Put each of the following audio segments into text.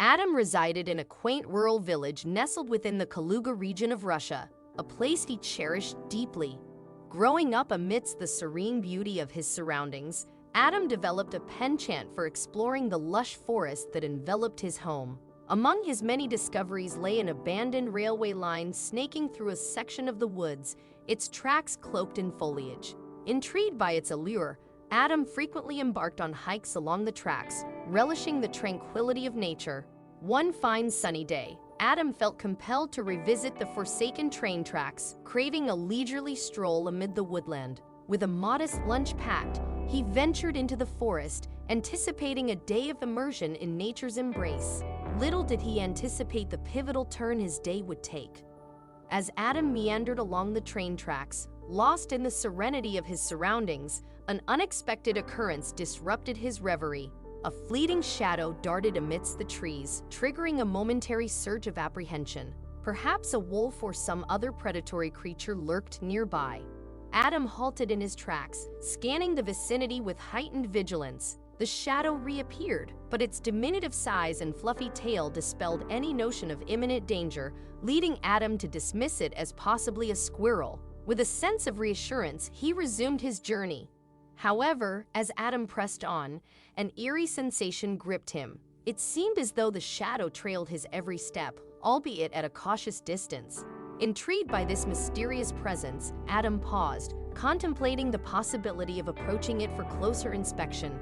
Adam resided in a quaint rural village nestled within the Kaluga region of Russia, a place he cherished deeply. Growing up amidst the serene beauty of his surroundings, Adam developed a penchant for exploring the lush forest that enveloped his home. Among his many discoveries lay an abandoned railway line snaking through a section of the woods, its tracks cloaked in foliage. Intrigued by its allure, Adam frequently embarked on hikes along the tracks, relishing the tranquility of nature. One fine sunny day, Adam felt compelled to revisit the forsaken train tracks, craving a leisurely stroll amid the woodland. With a modest lunch packed, he ventured into the forest, anticipating a day of immersion in nature's embrace. Little did he anticipate the pivotal turn his day would take. As Adam meandered along the train tracks, lost in the serenity of his surroundings, an unexpected occurrence disrupted his reverie. A fleeting shadow darted amidst the trees, triggering a momentary surge of apprehension. Perhaps a wolf or some other predatory creature lurked nearby. Adam halted in his tracks, scanning the vicinity with heightened vigilance. The shadow reappeared, but its diminutive size and fluffy tail dispelled any notion of imminent danger, leading Adam to dismiss it as possibly a squirrel. With a sense of reassurance, he resumed his journey. However, as Adam pressed on, an eerie sensation gripped him. It seemed as though the shadow trailed his every step, albeit at a cautious distance. Intrigued by this mysterious presence, Adam paused, contemplating the possibility of approaching it for closer inspection.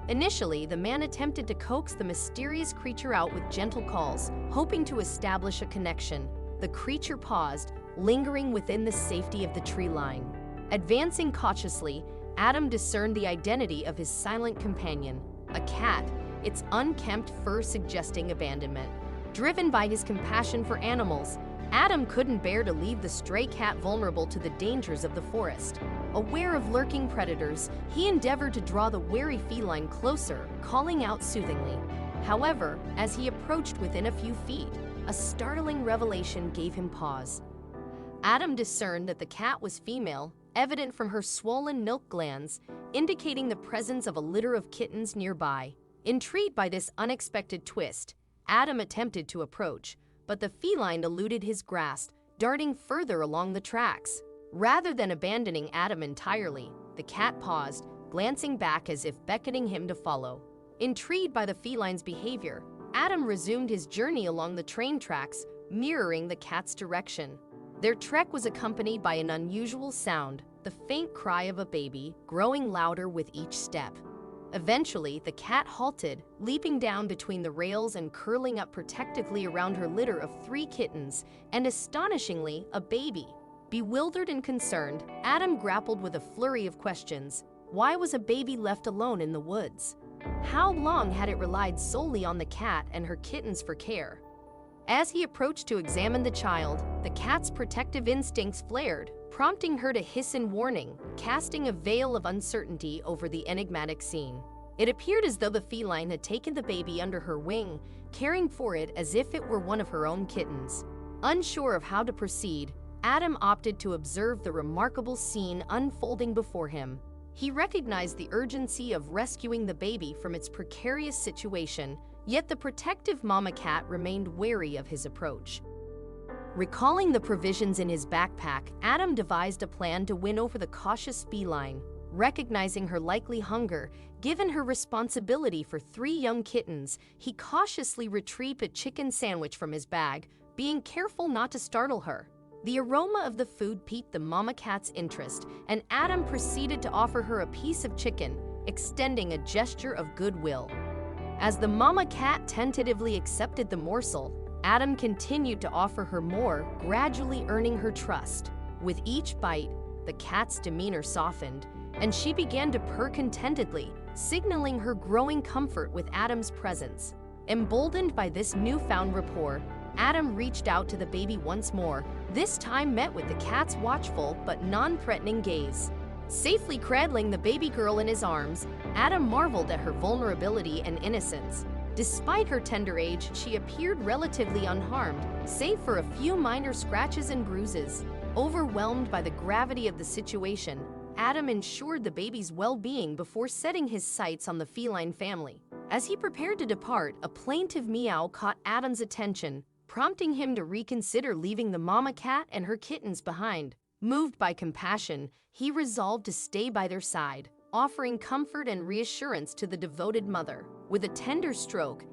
Initially, the man attempted to coax the mysterious creature out with gentle calls, hoping to establish a connection. The creature paused, lingering within the safety of the tree line. Advancing cautiously, Adam discerned the identity of his silent companion, a cat, its unkempt fur suggesting abandonment. Driven by his compassion for animals, Adam couldn't bear to leave the stray cat vulnerable to the dangers of the forest. Aware of lurking predators, he endeavored to draw the wary feline closer, calling out soothingly. However, as he approached within a few feet, a startling revelation gave him pause. Adam discerned that the cat was female, evident from her swollen milk glands, indicating the presence of a litter of kittens nearby. Intrigued by this unexpected twist, Adam attempted to approach, but the feline eluded his grasp, darting further along the tracks. Rather than abandoning Adam entirely, the cat paused, glancing back as if beckoning him to follow. Intrigued by the feline's behavior, Adam resumed his journey along the train tracks, mirroring the cat's direction. Their trek was accompanied by an unusual sound, the faint cry of a baby, growing louder with each step. Eventually, the cat halted, leaping down between the rails and curling up protectively around her litter of 3 kittens, and astonishingly, a baby. Bewildered and concerned, Adam grappled with a flurry of questions. Why was a baby left alone in the woods? How long had it relied solely on the cat and her kittens for care? As he approached to examine the child, the cat's protective instincts flared, prompting her to hiss in warning, casting a veil of uncertainty over the enigmatic scene. It appeared as though the feline had taken the baby under her wing, caring for it as if it were one of her own kittens. Unsure of how to proceed, Adam opted to observe the remarkable scene unfolding before him. He recognized the urgency of rescuing the baby from its precarious situation, yet the protective mama cat remained wary of his approach. Recalling the provisions in his backpack, Adam devised a plan to win over the cautious feline. Recognizing her likely hunger, given her responsibility for 3 young kittens, he cautiously retrieved a chicken sandwich from his bag, being careful not to startle her. The aroma of the food piqued the mama cat's interest, and Adam proceeded to offer her a piece of chicken, extending a gesture of goodwill. As the mama cat tentatively accepted the morsel, Adam continued to offer her more, gradually earning her trust. With each bite, the cat's demeanor softened, and she began to purr contentedly, signaling her growing comfort with Adam's presence. Emboldened by this newfound rapport, Adam reached out to the baby once more, this time met with the cat's watchful but non-threatening gaze. Safely cradling the baby girl in his arms, Adam marveled at her vulnerability and innocence. Despite her tender age, she appeared relatively unharmed, save for a few minor scratches and bruises. Overwhelmed by the gravity of the situation, Adam ensured the baby's well-being before setting his sights on the feline family. As he prepared to depart, a plaintive meow caught Adam's attention, prompting him to reconsider leaving the mama cat and her kittens behind. Moved by compassion, he resolved to stay by their side, offering comfort and reassurance to the devoted mother. With a tender stroke,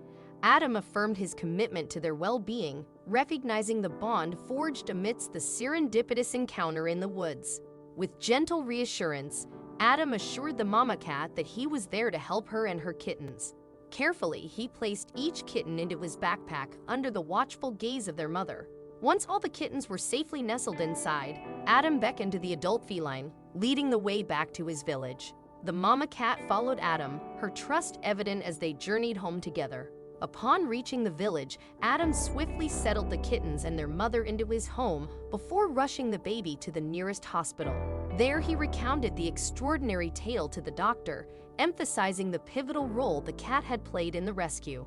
Adam affirmed his commitment to their well-being, recognizing the bond forged amidst the serendipitous encounter in the woods. With gentle reassurance, Adam assured the mama cat that he was there to help her and her kittens. Carefully, he placed each kitten into his backpack under the watchful gaze of their mother. Once all the kittens were safely nestled inside, Adam beckoned to the adult feline, leading the way back to his village. The mama cat followed Adam, her trust evident as they journeyed home together. Upon reaching the village, Adam swiftly settled the kittens and their mother into his home before rushing the baby to the nearest hospital. There he recounted the extraordinary tale to the doctor, emphasizing the pivotal role the cat had played in the rescue.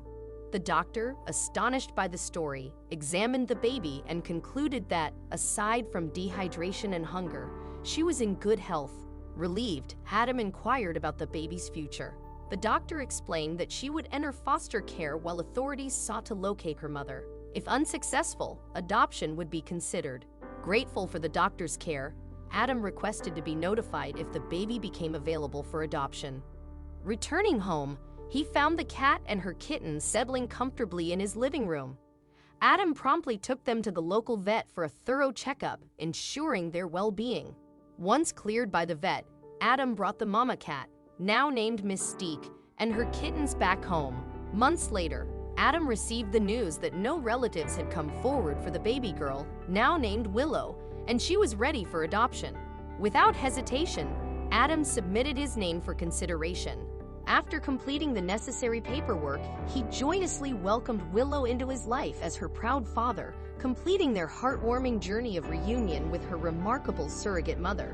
The doctor, astonished by the story, examined the baby and concluded that, aside from dehydration and hunger, she was in good health. Relieved, Adam inquired about the baby's future. The doctor explained that she would enter foster care while authorities sought to locate her mother. If unsuccessful, adoption would be considered. Grateful for the doctor's care, Adam requested to be notified if the baby became available for adoption. Returning home, he found the cat and her kittens settling comfortably in his living room. Adam promptly took them to the local vet for a thorough checkup, ensuring their well-being. Once cleared by the vet, Adam brought the mama cat, now named Mystique, and her kittens back home. Months later, Adam received the news that no relatives had come forward for the baby girl, now named Willow, and she was ready for adoption. Without hesitation, Adam submitted his name for consideration. After completing the necessary paperwork, he joyously welcomed Willow into his life as her proud father, completing their heartwarming journey of reunion with her remarkable surrogate mother.